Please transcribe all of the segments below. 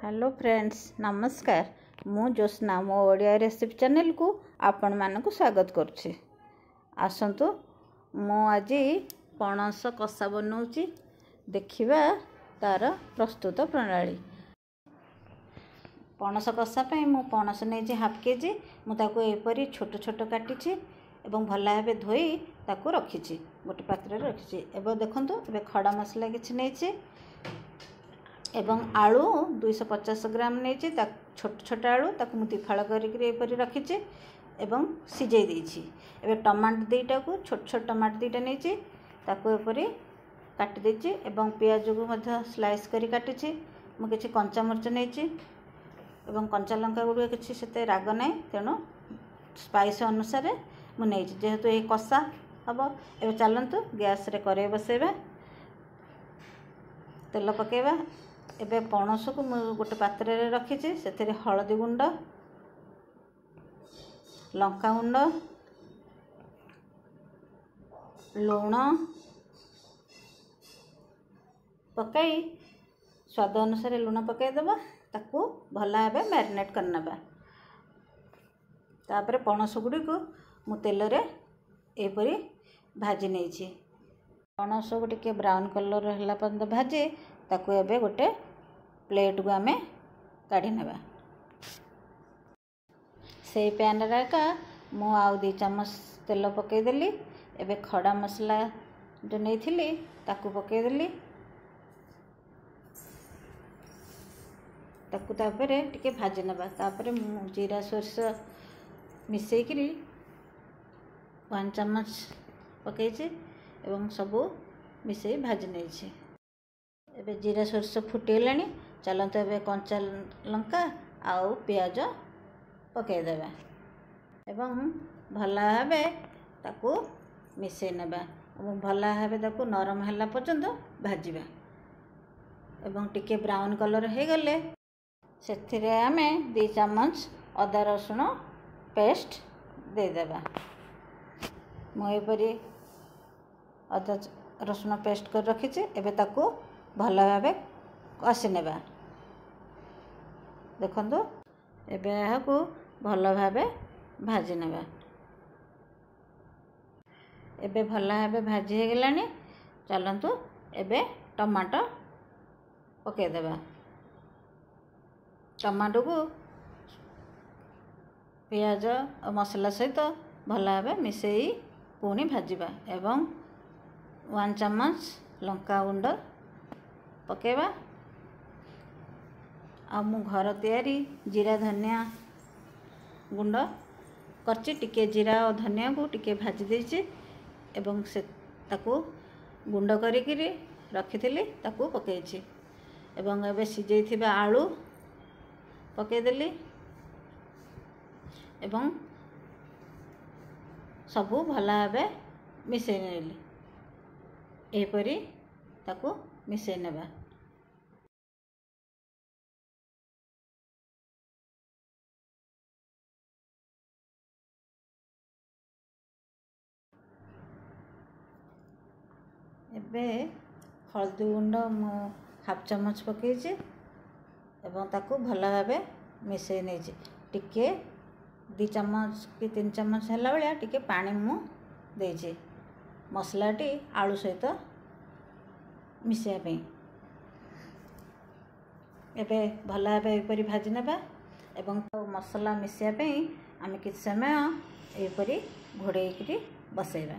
Hello friends नमस्कार मु ज्योत्स्ना मो ओडिया रेसिपी चैनल को आपण मानक स्वागत करुच्ची। आसतु मु आज पणस कषा बनाऊँगी देखिबा तार प्रस्तुत प्रणाली। पणस कषा पे मु पणस नहीं हाफ केजी मुझे एपरी छोट छोट काटी एवं भल भाव धोई ताकू रखी गोटे पात्र रखी। एवं देखो ए खड़ा मसला किसी नहीं एवं आलू 250 ग्राम नहीं छोट छोट आलू ताकू मुझे फाड़ कर रखी एवं सिझे देछि। एवं टमाटो दुईटा को छोट छोट टमाटो दुईटा नहीं ताकूपरी काटी देछि एवं पियाज को मध्य स्लाइस करी काटी मु किछि कंचा मरच नहीं एवं कंचा लंका गुड़ किछि सेते राग नहीं तेणु स्पाइस अनुसार मु नहीं जेहेतु ये कषा हम। एवं चलतु गैस रे कड़ाई बसैबा तेल पकेबा। एबे पणस को मु गोटे पात्र रे रखी से हलदी गुंड लंका गुंड लुण पकाई स्वाद अनुसार लुण पकईदेवा ताकू भल भाव मैरिनेट करनेबा। तापर पणस गुड़ी को मु तेल रे एपरी भाजी नहीं पणस को टिके ब्राउन कलर है पर्यंत भाजी ताकू एबे गोटे प्लेट को आमे काढ़ी नेबा। से पैन राका मु आउ 2 चम्मच तेल पकईदेली। एबे खड़ा मसला जो नहीं थिली ताकू पकईदेली ताकू तापरे टिके भाजी नेबा। तापरे मु जीरा सोरस मिसेइकरी 1 चम्मच पकईछि एवं सबू मिसेई भाजी नहीं। एबे जीरा सोरस फुटीगलानी चलते एबे कंचा लंका आउ पियाज पकईदेबा एवं भल भाव ताकू मिसई नेबा और भल भाव ताकू नरम हैला पर्यंत भाजिबा। एवं टिके ब्राउन कलर हो गले सेथिरे आमे 2 चम्मच अदा रसुण पेस्ट देदेबा। मु एपरी अदा रसुण पेस्ट कर रखी एबे ताकू भल भाव कषि नेबा। देखंतु एबे याकू भल भाव भाजी नेबा। एबे भल भाव भाजी हो गलानी चलंतु एबे टमाटो पकईदेबा। टमाटो को पियाज और मसला सहित भल भाव मिसेई पुणी भाजिबा एवं 1 चम्मच लंका गुंड पकेबा। आ मु घर तैयारी जीरा धनिया गुंड करची टिके जीरा और धनिया को टिके भाजी देछि एवं से ताकू गुंड करिकिरी रखिथिली ताकू पकेछि एवं एबे सिझेइथिबा आलू पकेदेली एवं सबू भल भाव मिसई नेली एपरी ताकू मिसई नेबा। एबे हल्दी गुंड मु हाफ चम्मच पकईछि एवं ताकू भल भाव मिसई नहीं टिके 2 चम्मच कि 3 चम्मच है भाया टिके पानी मु देछि मसलाटी आलू सहित मिसैया पे। एबे भल भाव एपरी भाजी नेबा एवं मसला मिसैया पे आमे किछ समय एपरी घोड़ेइकरी बसैबा।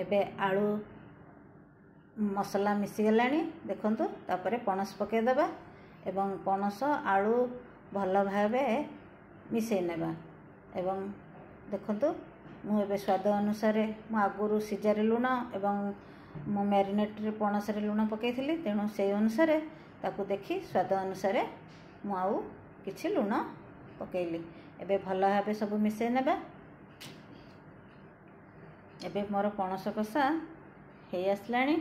एबे आलू मसला मिसी गलानी देखंतु तापरे पणस पकईदेबा एवं पणस आलू भल भाव मिसई नेबा एवं देखंतु मु एबे स्वाद अनुसार मु आगुरु सिजार लुण एवं मु मैरिनेट रे पणस रे लुण पकईथिली तेणु से अनुसार ताकू देखी स्वाद अनुसार मु आउ किछि लुण पकईली। एबे भल भाव सब मिसई नेबा। एबे मोर पणस कषा हे आसलानी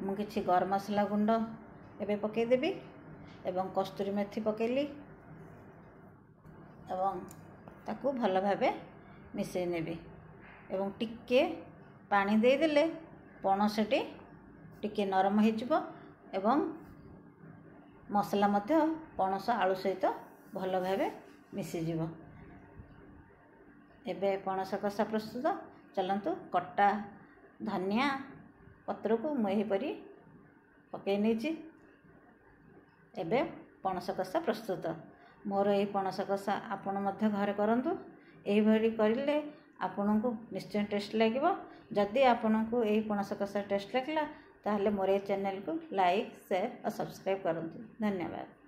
मु किछि गरम मसला गुंड एबे पकईदेबी एवं कस्तूरी मेथी पकईली एवं ताकू भल भाव मिसई नेबी एवं टिके पानी देदेले पणसटी टिके नरम हो एवं ମସଲା ମଧ୍ୟ ପଣସ ଆଳୁ ସହିତ ଭଲ ଭାବେ ମିଶିଯିବ। ଏବେ ପଣସ କଷା ପ୍ରସ୍ତୁତ। ଚାଲନ୍ତୁ, କଟା ଧନିଆ ପତ୍ରକୁ ମୁଁ ଏହିପରି ପକାଇ ନେଇଛି। ଏବେ ପଣସ କଷା ପ୍ରସ୍ତୁତ। ମୋର ଏହି ପଣସ କଷା ଆପଣ ମଧ୍ୟ ଘରେ କରନ୍ତୁ। ଏହିଭଳି କରିଲେ ଆପଣଙ୍କୁ ନିଶ୍ଚୟ ଟେଷ୍ଟ ଲାଗିବ। ଯଦି ଆପଣଙ୍କୁ ଏହି ପଣସ କଷା ଟେଷ୍ଟ ଲାଗିଲା ତାହେଲେ ମୋର ଏ ଚ୍ୟାନେଲକୁ ଲାଇକ୍, ସେୟାର ଓ ସବସ୍କ୍ରାଇବ୍ କରନ୍ତୁ। ଧନ୍ୟବାଦ।